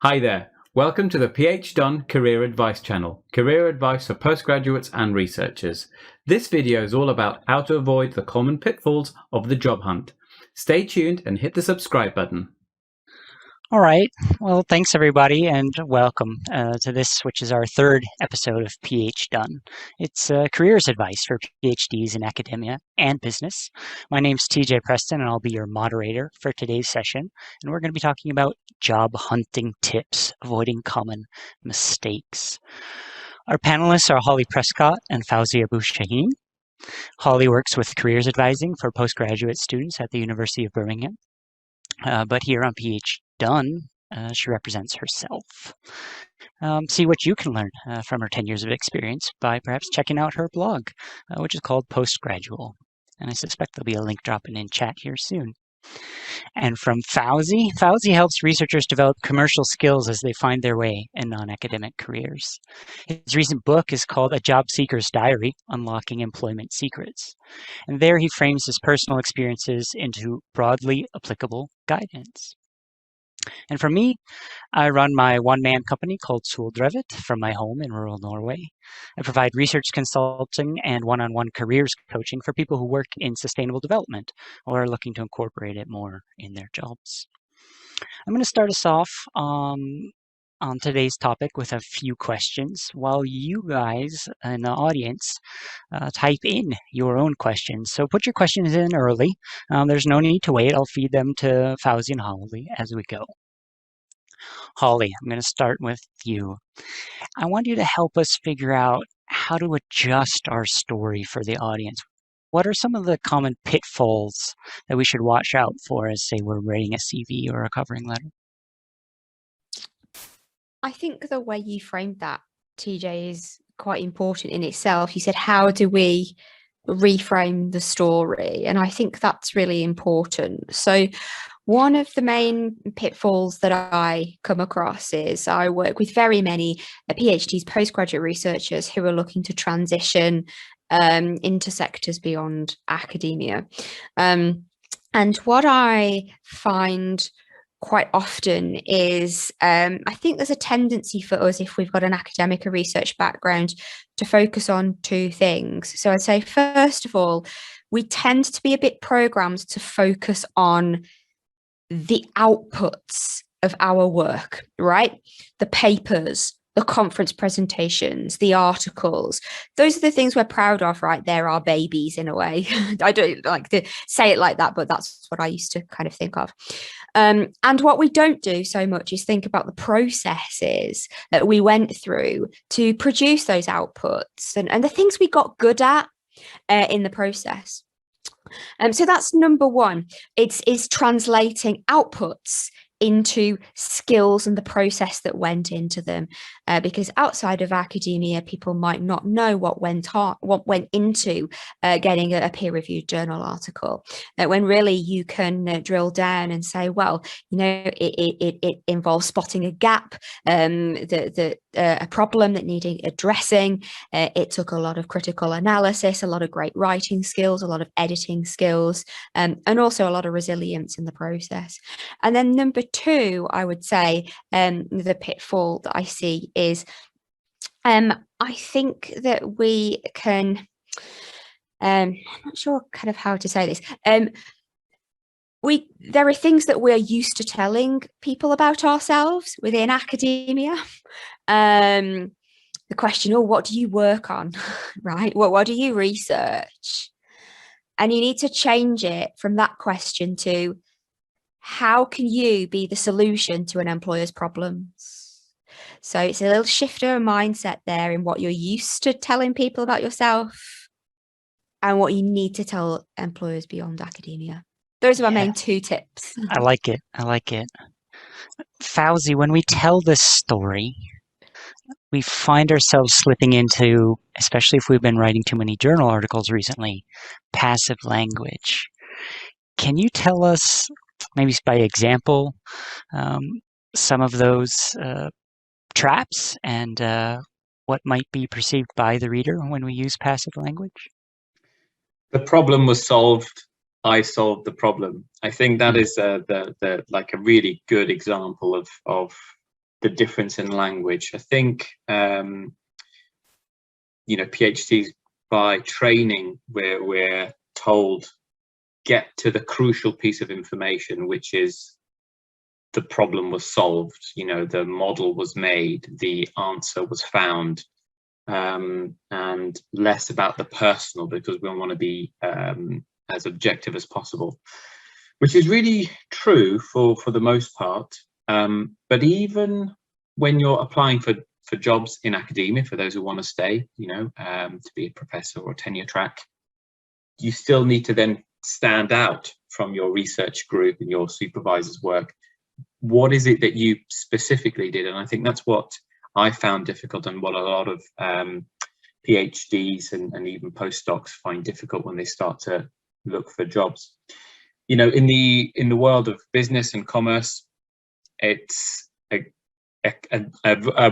Hi there. Welcome to the PhDone Career Advice channel, career advice for postgraduates and researchers. This video is all about how to avoid the common pitfalls of the job hunt. Stay tuned and hit the subscribe button. All right. Well, thanks everybody, and welcome to this, which is our third episode of PhDone. It's careers advice for PhDs in academia and business. My name's TJ Preston, and I'll be your moderator for today's session. And we're going to be talking about job hunting tips, avoiding common mistakes. Our panelists are Holly Prescott and Fawzi Abou-Chahine. Holly works with careers advising for postgraduate students at the University of Birmingham. But here on PhDone, she represents herself. See what you can learn from her 10 years of experience by perhaps checking out her blog, which is called Postgraduate. And I suspect there'll be a link dropping in chat here soon. And from Fawzi helps researchers develop commercial skills as they find their way in non-academic careers. His recent book is called A Jobseeker's Diary, Unlocking Employment Secrets. And there he frames his personal experiences into broadly applicable guidance. And for me, I run my one-man company called Soldrevet from my home in rural Norway. I provide research consulting and one-on-one careers coaching for people who work in sustainable development or are looking to incorporate it more in their jobs. I'm going to start us off on today's topic with a few questions while you guys in the audience type in your own questions. So put your questions in early. There's no need to wait. I'll feed them to Fawzi and Holly as we go. Holly, I'm going to start with you. I want you to help us figure out how to adjust our story for the audience. What are some of the common pitfalls that we should watch out for as, say, we're writing a CV or a covering letter? I think the way you framed that, TJ, is quite important in itself. You said, how do we reframe the story? And I think that's really important. So one of the main pitfalls that I come across is I work with very many PhDs, postgraduate researchers who are looking to transition into sectors beyond academia. And what I find quite often is I think there's a tendency for us, if we've got an academic or research background, to focus on two things. So I'd say, first of all, we tend to be a bit programmed to focus on the outputs of our work, right? The papers, the conference presentations, the articles. Those are the things we're proud of, right? They're our babies in a way. I don't like to say it like that, but that's what I used to kind of think of. And what we don't do so much is think about the processes that we went through to produce those outputs and the things we got good at in the process. So that's number one. It's translating outputs into skills and the process that went into them, because outside of academia, people might not know what went into getting a peer-reviewed journal article. When really you can drill down and say, well, it involves spotting a gap, a problem that needed addressing. It took a lot of critical analysis, a lot of great writing skills, a lot of editing skills, and also a lot of resilience in the process. And then number two, I would say, the pitfall that I see is I think that we can, I'm not sure kind of how to say this. There are things that we're used to telling people about ourselves within academia. The question, oh, what do you work on, right? What do you research? And you need to change it from that question to, how can you be the solution to an employer's problems? So it's a little shift of mindset there in what you're used to telling people about yourself and what you need to tell employers beyond academia. Those are my main two tips. I like it. I like it. Fawzi, when we tell this story, we find ourselves slipping into, especially if we've been writing too many journal articles recently, passive language. Can you tell us, maybe by example, some of those traps and what might be perceived by the reader when we use passive language? The problem was solved. I solved the problem. I think that is the like a really good example of the difference in language. I think, PhDs by training, we're told, get to the crucial piece of information, which is the problem was solved, the model was made, the answer was found, and less about the personal, because we want to be as objective as possible, which is really true for the most part. But even when you're applying for jobs in academia, for those who want to stay, to be a professor or tenure track, you still need to then stand out from your research group and your supervisor's work. What is it that you specifically did? And I think that's what I found difficult, and what a lot of PhDs and even postdocs find difficult when they start to look for jobs. In the world of business and commerce, it's a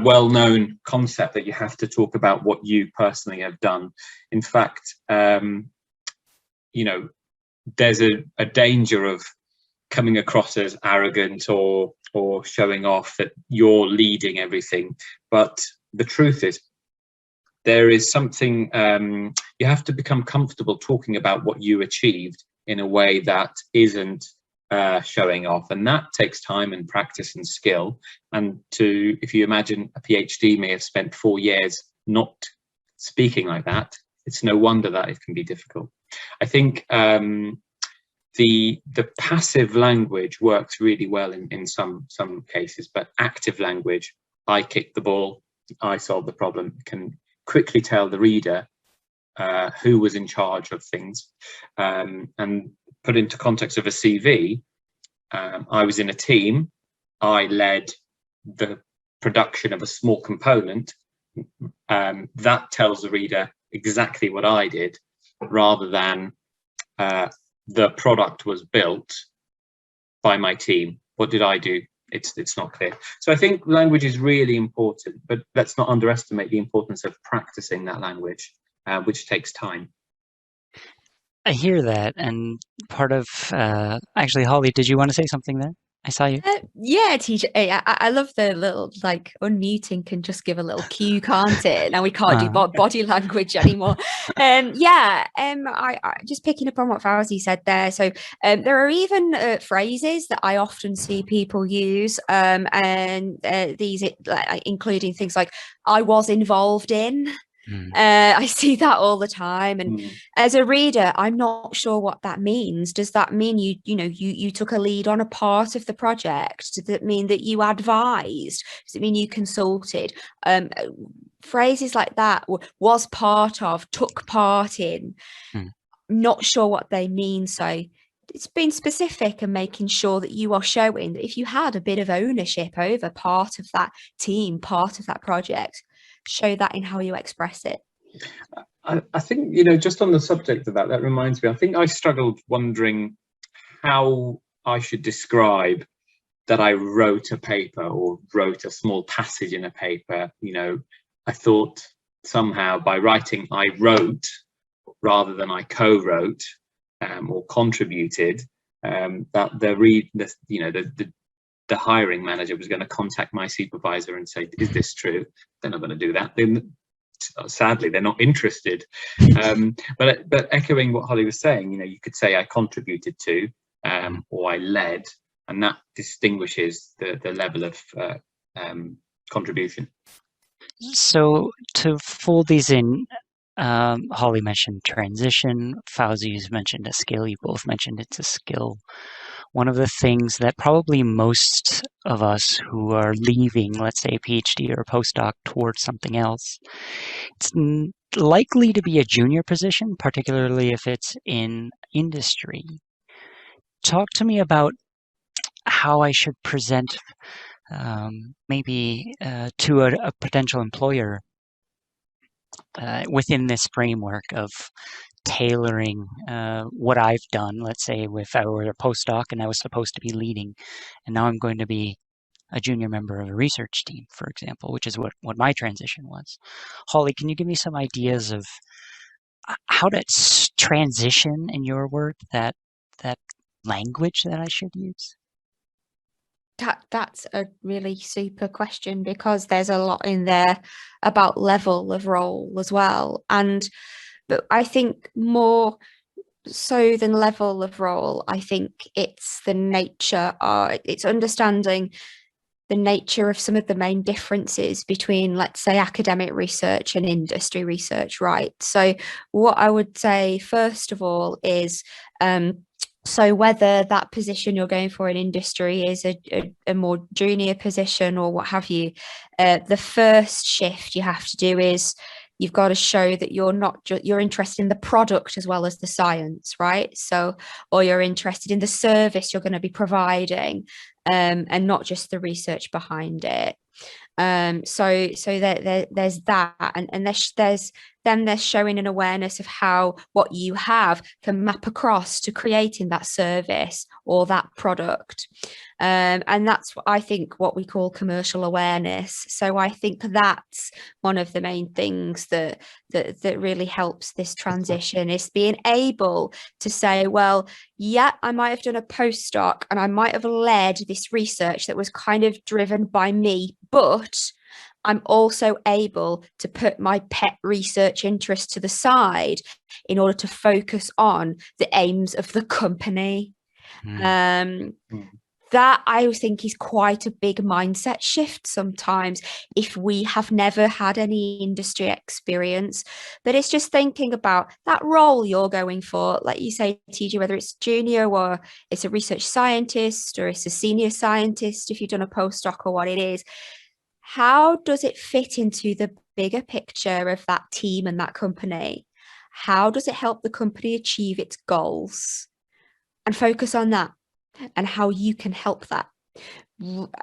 well-known concept that you have to talk about what you personally have done. In fact, there's a danger of coming across as arrogant or showing off that you're leading everything. But the truth is, there is something, you have to become comfortable talking about what you achieved in a way that isn't showing off, and that takes time and practice and skill. And if you imagine a PhD may have spent 4 years not speaking like that, it's no wonder that it can be difficult. I think the passive language works really well in some cases, but active language, I kicked the ball, I solved the problem, can quickly tell the reader who was in charge of things. And put into context of a CV, I was in a team, I led the production of a small component. That tells the reader exactly what I did, rather than the product was built by my team. What did I do? It's not clear. So I think language is really important, but let's not underestimate the importance of practicing that language, which takes time. I hear that, and part of actually, Holly, did you want to say something there? I saw you. Yeah, TJ, I love the little, like, unmuting can just give a little cue, can't it? Now we can't do body language anymore. I just picking up on what Fawzi said there. So there are even phrases that I often see people use, and these including things like "I was involved in." I see that all the time, and as a reader, I'm not sure what that means. Does that mean you took a lead on a part of the project? Does it mean that you advised? Does it mean you consulted? Phrases like that, was part of, took part in. Not sure what they mean. So it's being specific and making sure that you are showing that if you had a bit of ownership over part of that team, part of that project, show that in how you express it. I think, just on the subject of that reminds me, I think I struggled wondering how I should describe that I wrote a paper or wrote a small passage in a paper. I thought somehow by writing I wrote rather than I co-wrote or contributed, that the hiring manager was going to contact my supervisor and say, is this true? They're not going to do that. Sadly, they're not interested. But echoing what Holly was saying, you could say I contributed to, or I led, and that distinguishes the level of contribution. So to fold these in, Holly mentioned transition, Fawzi's mentioned a skill, you both mentioned it's a skill. One of the things that probably most of us who are leaving, let's say a PhD or a postdoc towards something else, it's likely to be a junior position, particularly if it's in industry. Talk to me about how I should present maybe to a potential employer within this framework of tailoring what I've done. Let's say if I were a postdoc and I was supposed to be leading, and now I'm going to be a junior member of a research team, for example, which is what my transition was. Holly, can you give me some ideas of how to transition, in your word, that language that I should use? That's a really super question, because there's a lot in there about level of role as well. But I think more so than level of role, I think it's the nature, it's understanding the nature of some of the main differences between, let's say, academic research and industry research, right? So what I would say, first of all, is so whether that position you're going for in industry is a more junior position or what have you, the first shift you have to do is you've got to show that you're not you're interested in the product as well as the science, right? So, or you're interested in the service you're going to be providing, and not just the research behind it. So there's that, and there's showing an awareness of how what you have can map across to creating that service or that product. And that's, I think, what we call commercial awareness. So I think that's one of the main things that really helps this transition, is being able to say, well, yeah, I might have done a postdoc and I might have led this research that was kind of driven by me, but I'm also able to put my pet research interest to the side in order to focus on the aims of the company. That I think is quite a big mindset shift sometimes if we have never had any industry experience. But it's just thinking about that role you're going for, like you say, TJ, whether it's junior or it's a research scientist or it's a senior scientist, if you've done a postdoc or what it is. How does it fit into the bigger picture of that team and that company? How does it help the company achieve its goals? And focus on that and how you can help that,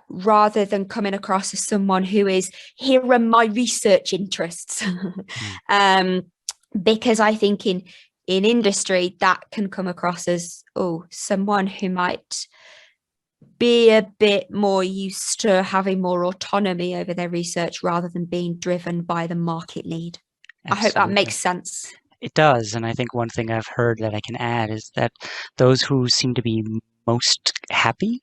rather than coming across as someone who is, here are my research interests. Because I think in industry that can come across as, oh, someone who might be a bit more used to having more autonomy over their research rather than being driven by the market need. Absolutely. I hope that makes sense. It does. And I think one thing I've heard that I can add is that those who seem to be most happy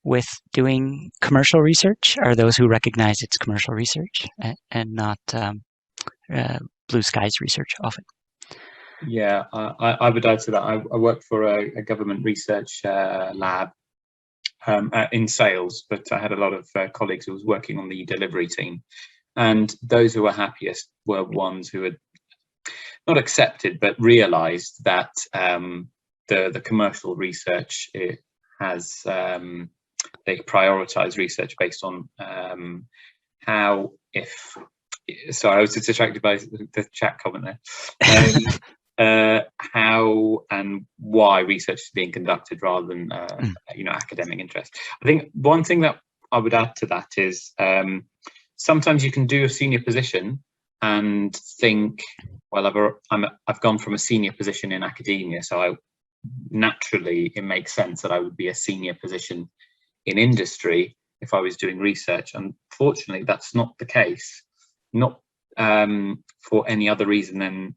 with doing commercial research are those who recognize it's commercial research and not blue skies research often. Yeah, I would add to that. I work for a government research lab in sales, but I had a lot of colleagues who was working on the delivery team, and those who were happiest were ones who had not accepted but realized that the commercial research has they prioritize research based on how, if, sorry, I was just attracted by the chat comment there, how and why research is being conducted rather than academic interest. I think one thing that I would add to that is sometimes you can do a senior position and think, well, I've gone from a senior position in academia, so naturally it makes sense that I would be a senior position in industry if I was doing research. Unfortunately, that's not the case, not for any other reason than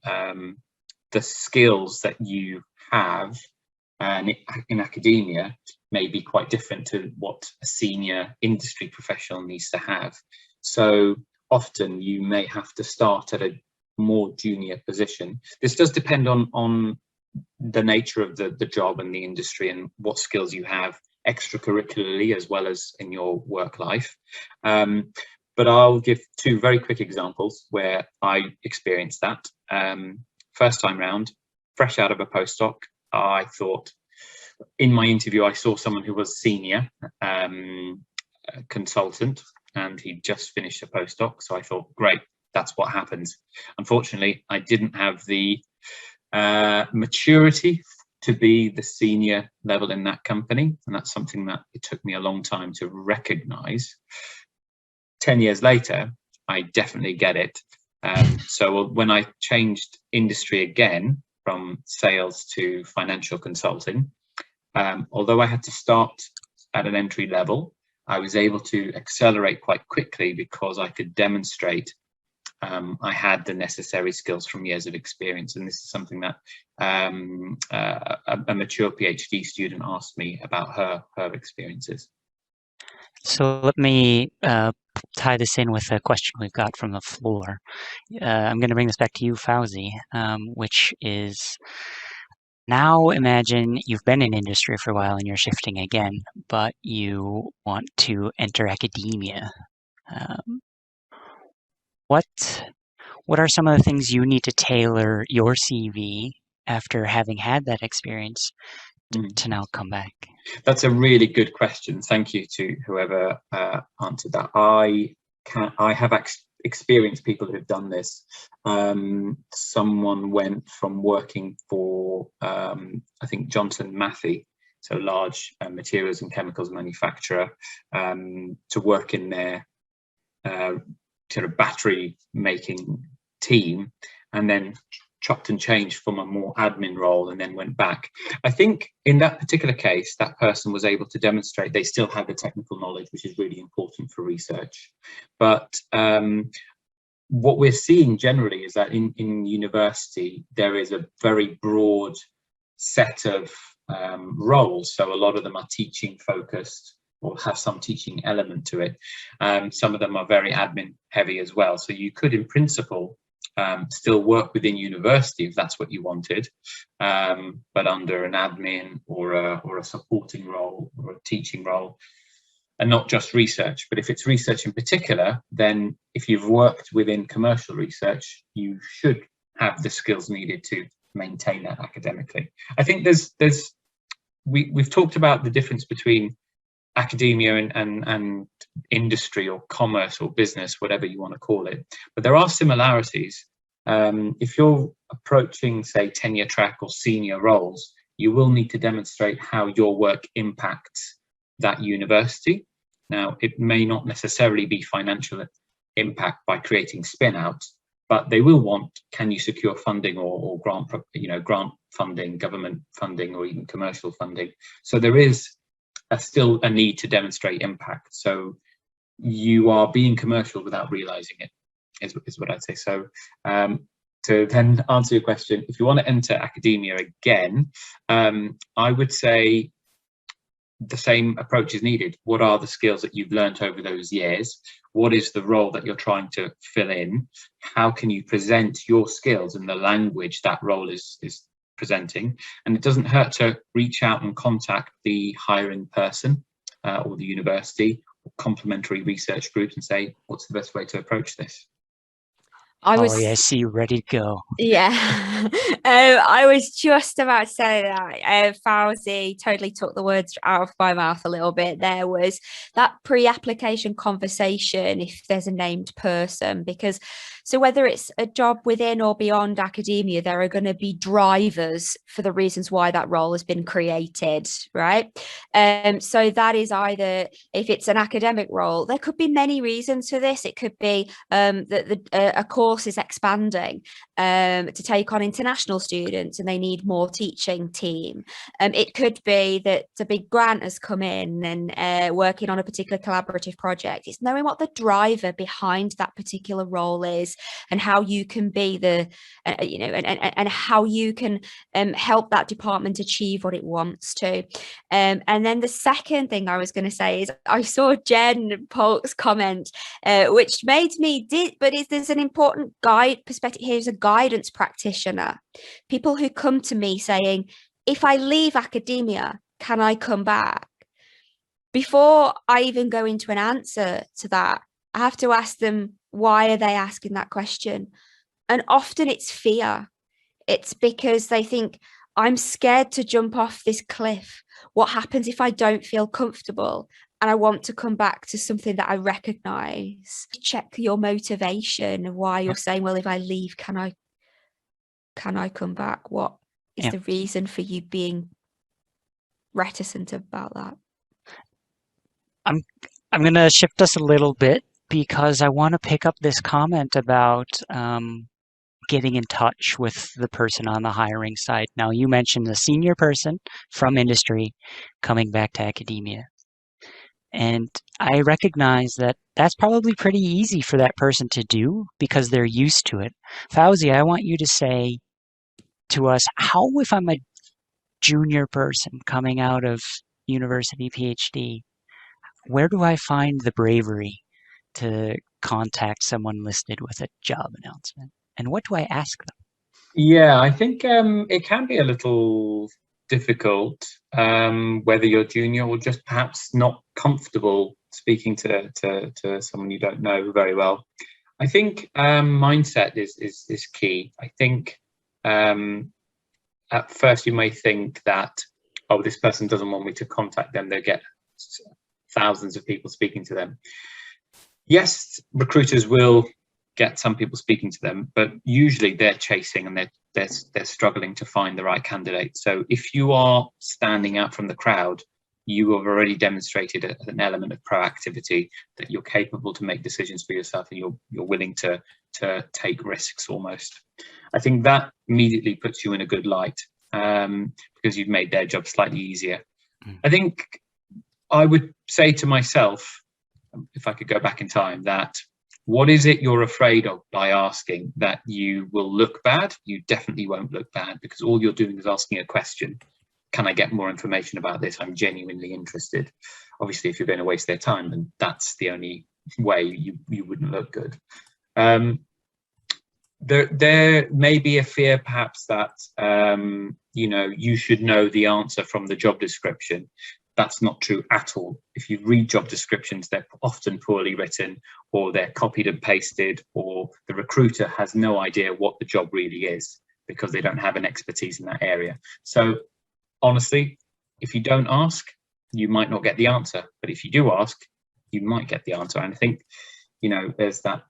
the skills that you have in academia may be quite different to what a senior industry professional needs to have. So often you may have to start at a more junior position. This does depend on the nature of the job and the industry and what skills you have extracurricularly as well as in your work life. But I'll give two very quick examples where I experienced that. First time round, fresh out of a postdoc, I thought, in my interview, I saw someone who was senior consultant, and he'd just finished a postdoc. So I thought, great, that's what happens. Unfortunately, I didn't have the maturity to be the senior level in that company. And that's something that it took me a long time to recognize. 10 years later, I definitely get it. So when I changed industry again from sales to financial consulting, although I had to start at an entry level, I was able to accelerate quite quickly because I could demonstrate I had the necessary skills from years of experience. And this is something that a mature PhD student asked me about her experiences. So let me tie this in with a question we've got from the floor. I'm going to bring this back to you, Fawzi, which is, now imagine you've been in industry for a while and you're shifting again, but you want to enter academia. Um, what are some of the things you need to tailor your CV after having had that experience to now come back? That's a really good question. Thank you to whoever answered that. I have experienced people who've done this. Someone went from working for I think Johnson Matthey, so large materials and chemicals manufacturer, to work in their sort of battery making team, and then chopped and changed from a more admin role and then went back. I think in that particular case, that person was able to demonstrate they still had the technical knowledge, which is really important for research. But what we're seeing generally is that in university, there is a very broad set of roles. So a lot of them are teaching focused or have some teaching element to it. Some of them are very admin heavy as well. So you could, in principle, still work within university if that's what you wanted, but under an admin or a supporting role or a teaching role, and not just research. But if it's research in particular, then if you've worked within commercial research, you should have the skills needed to maintain that academically. I think we've talked about the difference between academia and industry or commerce or business, whatever you want to call it, but there are similarities. If you're approaching, say, tenure track or senior roles, you will need to demonstrate how your work impacts that university. Now, it may not necessarily be financial impact by creating spin-outs, but they will want, can you secure funding or grant funding, government funding, or even commercial funding? So there is still a need to demonstrate impact. So you are being commercial without realizing it, is what I'd say. So to then answer your question, if you want to enter academia again, I would say the same approach is needed. What are the skills that you've learned over those years? What is the role that you're trying to fill in? How can you present your skills in the language that role is presenting? And it doesn't hurt to reach out and contact the hiring person or the university or complementary research groups and say, what's the best way to approach this? Holly, I see you ready to go. Yeah, I was just about to say that. Fawzi totally took the words out of my mouth a little bit. There was that pre-application conversation, if there's a named person, because so whether it's a job within or beyond academia, there are going to be drivers for the reasons why that role has been created, right? So that is either, if it's an academic role, there could be many reasons for this. It could be that a course is expanding to take on international students and they need more teaching team. It could be that a big grant has come in and working on a particular collaborative project. It's knowing what the driver behind that particular role is and how you can be the and how you can help that department achieve what it wants to. And then the second thing I was going to say is I saw Jen Polk's comment which made me there's an important guide perspective here. As a guidance practitioner, people who come to me saying, if I leave academia, can I come back? Before I even go into an answer to that, I have to ask them, why are they asking that question? And often it's fear. It's because they think, I'm scared to jump off this cliff. What happens if I don't feel comfortable? And I want to come back to something that I recognize. Check your motivation and why you're saying, well, if I leave, can I come back? What is the reason for you being reticent about that? I'm going to shift us a little bit because I want to pick up this comment about getting in touch with the person on the hiring side. Now, you mentioned a senior person from industry coming back to academia. And I recognize that that's probably pretty easy for that person to do because they're used to it. Fawzi, I want you to say to us, how, if I'm a junior person coming out of university PhD, where do I find the bravery to contact someone listed with a job announcement? And what do I ask them? Yeah, I think it can be a little difficult, whether you're junior or just perhaps not comfortable speaking to someone you don't know very well. I think mindset is key. I think at first you may think that, oh, this person doesn't want me to contact them. They get thousands of people speaking to them. Yes, recruiters will get some people speaking to them, but usually they're chasing and they're struggling to find the right candidate. So if you are standing out from the crowd, you have already demonstrated an element of proactivity, that you're capable to make decisions for yourself and you're willing to take risks almost. I think that immediately puts you in a good light, because you've made their job slightly easier. I think I would say to myself, if I could go back in time, that what is it you're afraid of by asking that you will look bad? You definitely won't look bad, because all you're doing is asking a question. Can I get more information about this? I'm genuinely interested. Obviously, if you're going to waste their time, then that's the only way you wouldn't look good. There may be a fear perhaps that you should know the answer from the job description. That's not true at all. If you read job descriptions, they're often poorly written, or they're copied and pasted, or the recruiter has no idea what the job really is because they don't have an expertise in that area. So honestly, if you don't ask, you might not get the answer. But if you do ask, you might get the answer. And I think, there's that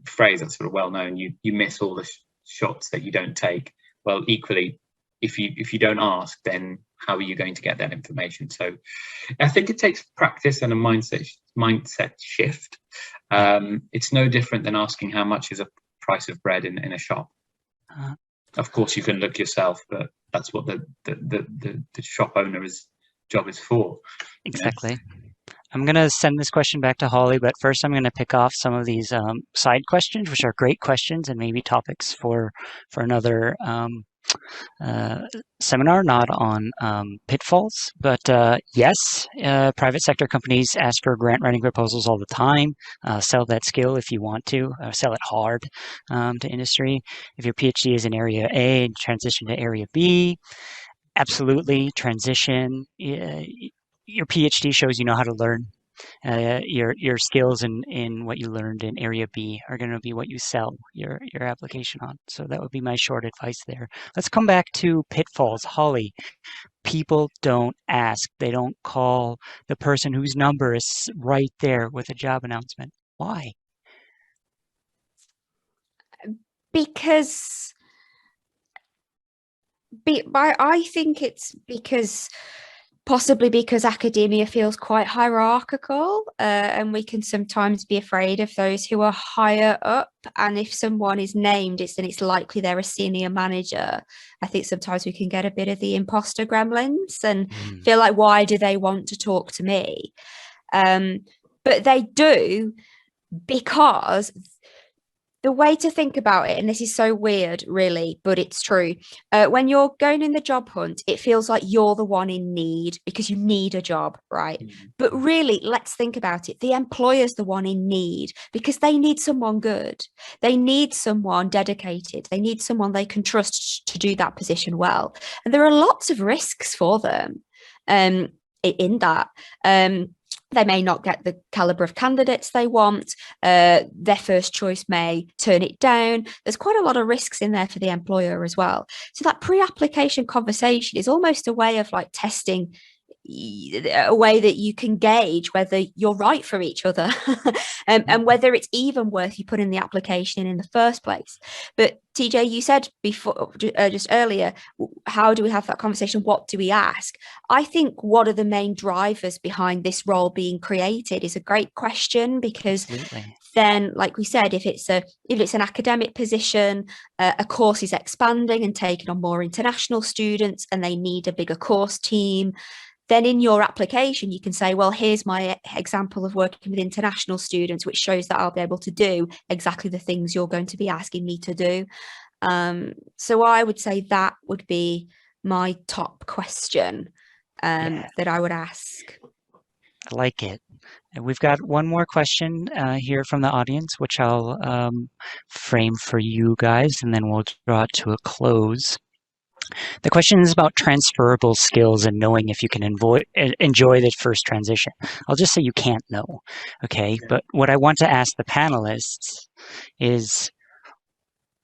phrase that's sort of well known, you miss all the shots that you don't take. Well, equally, if you don't ask, then how are you going to get that information? So I think it takes practice and a mindset shift. It's no different than asking how much is a price of bread in a shop. Of course, you can look yourself, but that's what the shop owner's job is for. Exactly. I'm going to send this question back to Holly, but first I'm going to pick off some of these side questions, which are great questions and maybe topics for another seminar, not on pitfalls. But yes, private sector companies ask for grant writing proposals all the time. Sell that skill if you want to. Sell it hard to industry. If your PhD is in area A and transition to area B, absolutely transition. Your PhD shows you know how to learn. Your skills in what you learned in area B are going to be what you sell your application on. So that would be my short advice there. Let's come back to pitfalls. Holly, people don't ask. They don't call the person whose number is right there with a job announcement. Why? Because I think it's possibly because academia feels quite hierarchical, and we can sometimes be afraid of those who are higher up. And if someone is named, then it's likely they're a senior manager. I think sometimes we can get a bit of the imposter gremlins and feel like, why do they want to talk to me? But they do, because the way to think about it, and this is so weird, really, but it's true. When you're going in the job hunt, it feels like you're the one in need because you need a job, right? But really, let's think about it. The employer's the one in need because they need someone good. They need someone dedicated. They need someone they can trust to do that position well. And there are lots of risks for them in that. They may not get the caliber of candidates they want. Their first choice may turn it down. There's quite a lot of risks in there for the employer as well. So that pre-application conversation is almost a way of like testing, a way that you can gauge whether you're right for each other and whether it's even worth you putting the application in the first place. But TJ, you said before, just earlier, how do we have that conversation? What do we ask? I think what are the main drivers behind this role being created is a great question, because then, like we said, if it's an academic position, a course is expanding and taking on more international students, and they need a bigger course team. Then in your application, you can say, well, here's my example of working with international students, which shows that I'll be able to do exactly the things you're going to be asking me to do. So I would say that would be my top question that I would ask. I like it. And we've got one more question here from the audience, which I'll frame for you guys, and then we'll draw it to a close. The question is about transferable skills and knowing if you can enjoy the first transition. I'll just say you can't know, okay? Yeah. But what I want to ask the panelists is,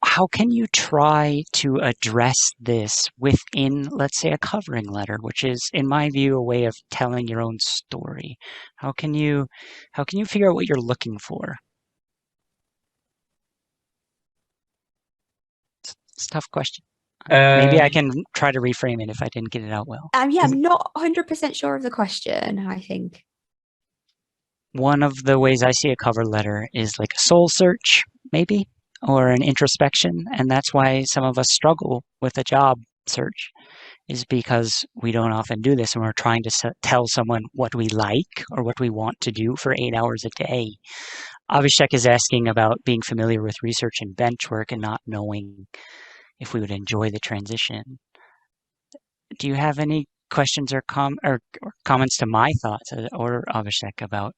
how can you try to address this within, let's say, a covering letter, which is, in my view, a way of telling your own story? How can you figure out what you're looking for? It's a tough question. Maybe I can try to reframe it if I didn't get it out well. Yeah, I'm not 100% sure of the question, I think. One of the ways I see a cover letter is like a soul search, maybe, or an introspection. And that's why some of us struggle with a job search, is because we don't often do this and we're trying to tell someone what we like or what we want to do for 8 hours a day. Abhishek is asking about being familiar with research and bench work and not knowing if we would enjoy the transition. Do you have any questions or comments to my thoughts or Abhishek about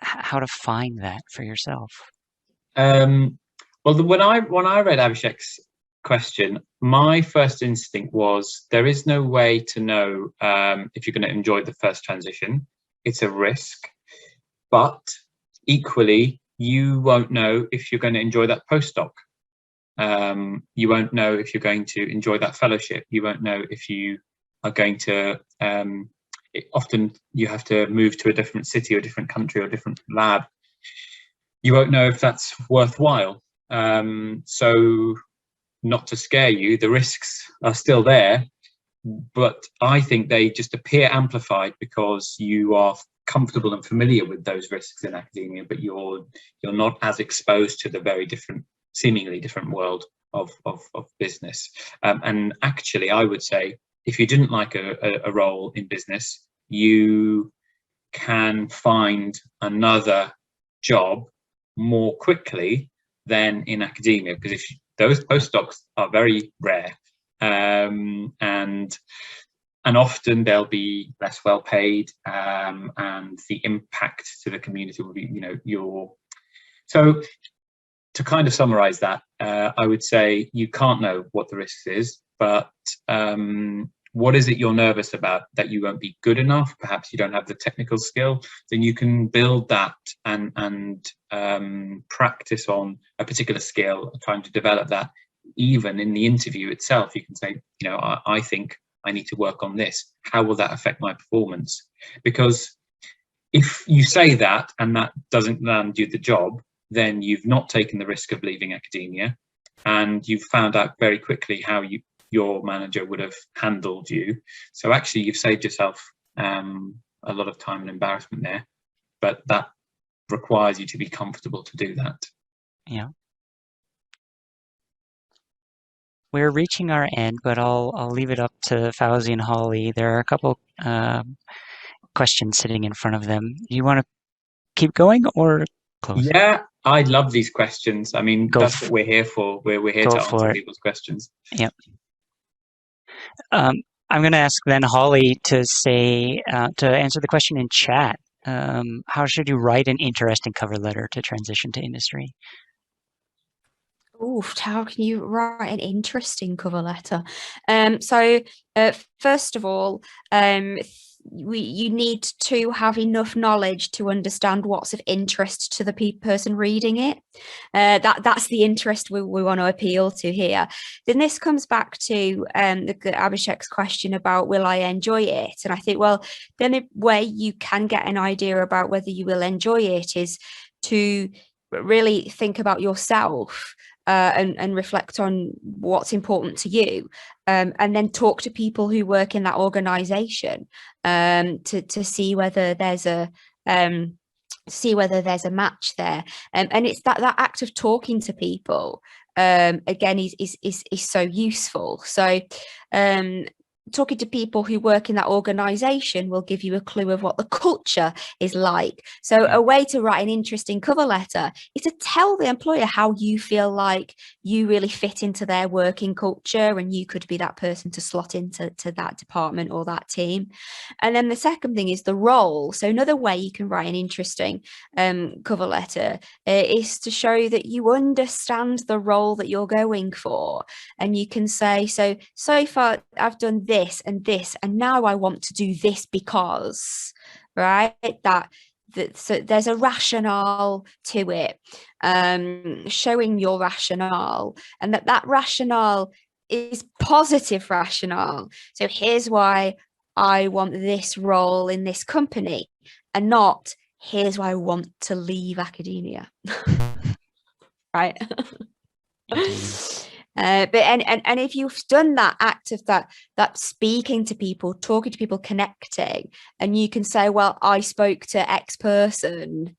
how to find that for yourself? Well, when I read Abhishek's question, my first instinct was there is no way to know if you're going to enjoy the first transition. It's a risk, but equally, you won't know if you're going to enjoy that postdoc. You won't know if you're going to enjoy that fellowship. You won't know if you are going to. Often you have to move to a different city or different country or different lab. You won't know if that's worthwhile. So not to scare you, the risks are still there, but I think they just appear amplified because you are comfortable and familiar with those risks in academia, but you're not as exposed to the very different, seemingly different world of business. And actually, I would say, if you didn't like a role in business, you can find another job more quickly than in academia, because if those postdocs are very rare, and often they'll be less well paid, and the impact to the community will be, so to kind of summarize that, I would say you can't know what the risks is, but what is it you're nervous about? That you won't be good enough, perhaps you don't have the technical skill, then you can build that and practice on a particular skill, trying to develop that. Even in the interview itself, you can say, I think I need to work on this. How will that affect my performance? Because if you say that and that doesn't land you the job, then you've not taken the risk of leaving academia, and you've found out very quickly how your manager would have handled you. So actually you've saved yourself a lot of time and embarrassment there, but that requires you to be comfortable to do that. Yeah. We're reaching our end, but I'll leave it up to Fawzi and Holly. There are a couple questions sitting in front of them. Do you want to keep going or close? Yeah, I love these questions. I mean, that's what we're here for. We're here to answer people's questions. Yep. I'm going to ask then Holly to say, to answer the question in chat. How should you write an interesting cover letter to transition to industry? Oof, how can you write an interesting cover letter? First of all, you need to have enough knowledge to understand what's of interest to the person reading it. That's the interest we want to appeal to here. Then this comes back to Abhishek's question about will I enjoy it? And I think, well, then the way you can get an idea about whether you will enjoy it is to really think about yourself. And reflect on what's important to you, and then talk to people who work in that organization to see whether there's a match there. And it's that act of talking to people again is so useful. So talking to people who work in that organization will give you a clue of what the culture is like. So a way to write an interesting cover letter is to tell the employer how you feel like you really fit into their working culture, and you could be that person to slot into that department or that team. And then the second thing is the role. So another way you can write an interesting cover letter is to show that you understand the role that you're going for. And you can say, so far I've done this, and now I want to do this because, right? So there's a rationale to it, showing your rationale, and that rationale is positive rationale. So here's why I want this role in this company, and not here's why I want to leave academia. Right? But if you've done that act of that speaking to people, talking to people, connecting, and you can say, well, I spoke to X person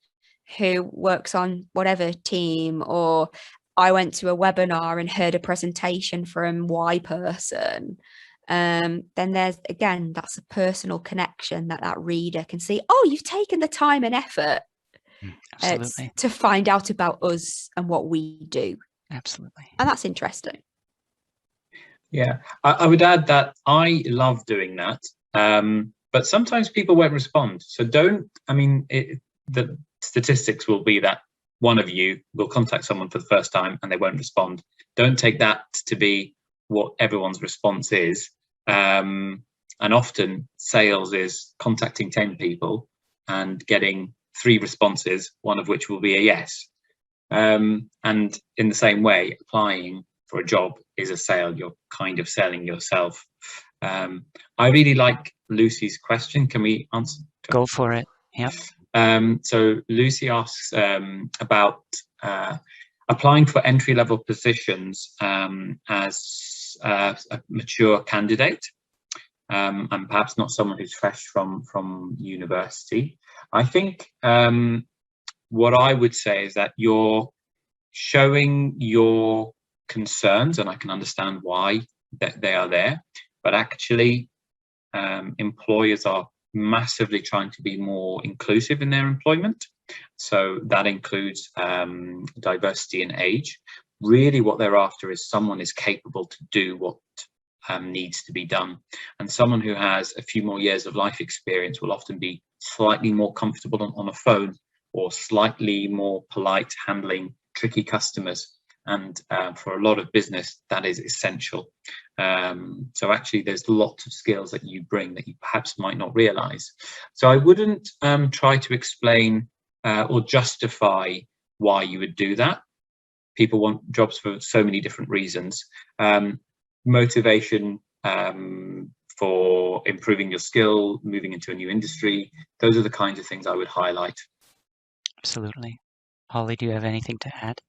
who works on whatever team, or I went to a webinar and heard a presentation from Y person, then there's, again, that's a personal connection that reader can see. Oh, you've taken the time and effort to find out about us and what we do. Absolutely. And that's interesting. Yeah, I would add that I love doing that, but sometimes people won't respond. So the statistics will be that one of you will contact someone for the first time and they won't respond. Don't take that to be what everyone's response is. And often sales is contacting 10 people and getting 3 responses, one of which will be a yes. And in the same way, applying for a job is a sale. You're kind of selling yourself. I really like Lucy's question. Can we answer? Go for it. Yeah. So Lucy asks about applying for entry-level positions as a mature candidate, and perhaps not someone who's fresh from university. I think what I would say is that you're showing your concerns, and I can understand why that they are there, but actually employers are massively trying to be more inclusive in their employment. So that includes diversity in age. Really what they're after is someone is capable to do what needs to be done, and someone who has a few more years of life experience will often be slightly more comfortable on a phone, or slightly more polite handling tricky customers. And for a lot of business, that is essential. So actually, there's lots of skills that you bring that you perhaps might not realize. So I wouldn't try to explain or justify why you would do that. People want jobs for so many different reasons. Motivation for improving your skill, moving into a new industry, those are the kinds of things I would highlight. Absolutely. Holly, do you have anything to add?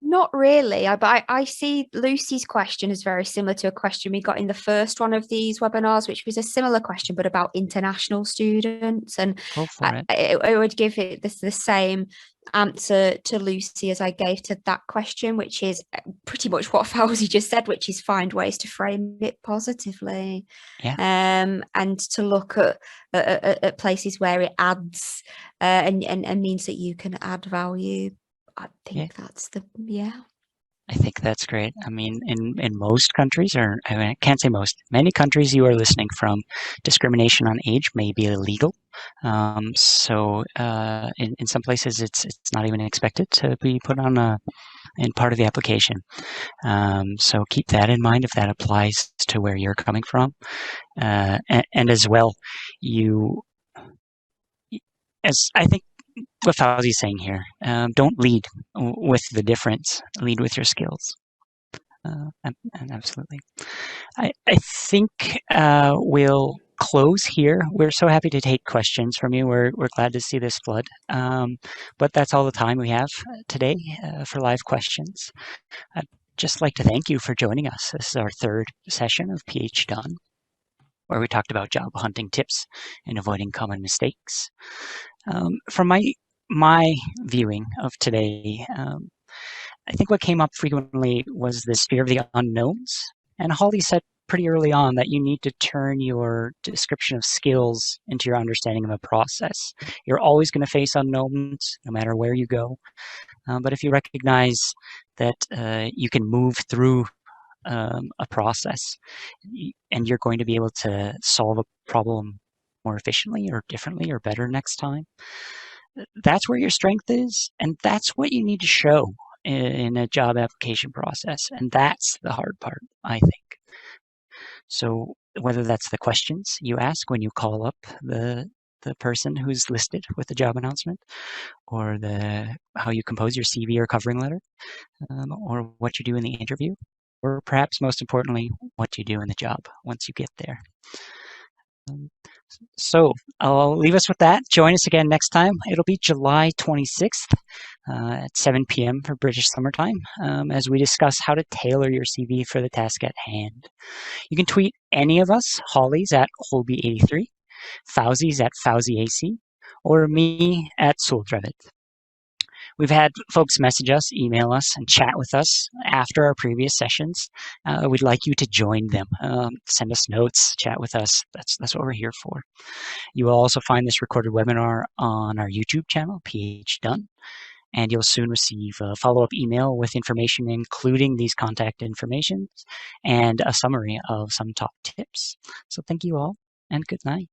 Not really, but I see Lucy's question as very similar to a question we got in the first one of these webinars, which was a similar question, but about international students. And Go for it. I would give it the same answer to Lucy as I gave to that question, which is pretty much what Fawzi just said, which is find ways to frame it positively. Yeah. And to look at places where it adds and means that you can add value. I think that's I think that's great. I mean, in most countries, or I can't say most, many countries you are listening from, discrimination on age may be illegal. So in some places, it's not even expected to be put on in part of the application. So keep that in mind if that applies to where you're coming from. And as well, as I think what Fawzi's saying here, don't lead with the difference, lead with your skills. And absolutely. I think we'll close here. We're so happy to take questions from you. We're glad to see this flood. But that's all the time we have today for live questions. I'd just like to thank you for joining us. This is our third session of PhDone, where we talked about job hunting tips and avoiding common mistakes. From my viewing of today, I think what came up frequently was this fear of the unknowns And Holly said pretty early on that you need to turn your description of skills into your understanding of a process. You're always going to face unknowns no matter where you go. But if you recognize that you can move through a process and you're going to be able to solve a problem more efficiently or differently or better next time, that's where your strength is, and that's what you need to show in a job application process. And that's the hard part, I think. So whether that's the questions you ask when you call up the person who's listed with the job announcement, or how you compose your CV or covering letter, or what you do in the interview, or perhaps most importantly, what you do in the job once you get there. So I'll leave us with that. Join us again next time. It'll be July 26th at 7 p.m. for British summertime as we discuss how to tailor your CV for the task at hand. You can tweet any of us, Holly's at Holby83, Fawzi's at FawziAC, or me at Suldrevit. We've had folks message us, email us, and chat with us after our previous sessions. We'd like you to join them. Send us notes, chat with us. That's what we're here for. You will also find this recorded webinar on our YouTube channel, PhDone, and you'll soon receive a follow-up email with information including these contact information and a summary of some top tips. So thank you all, and good night.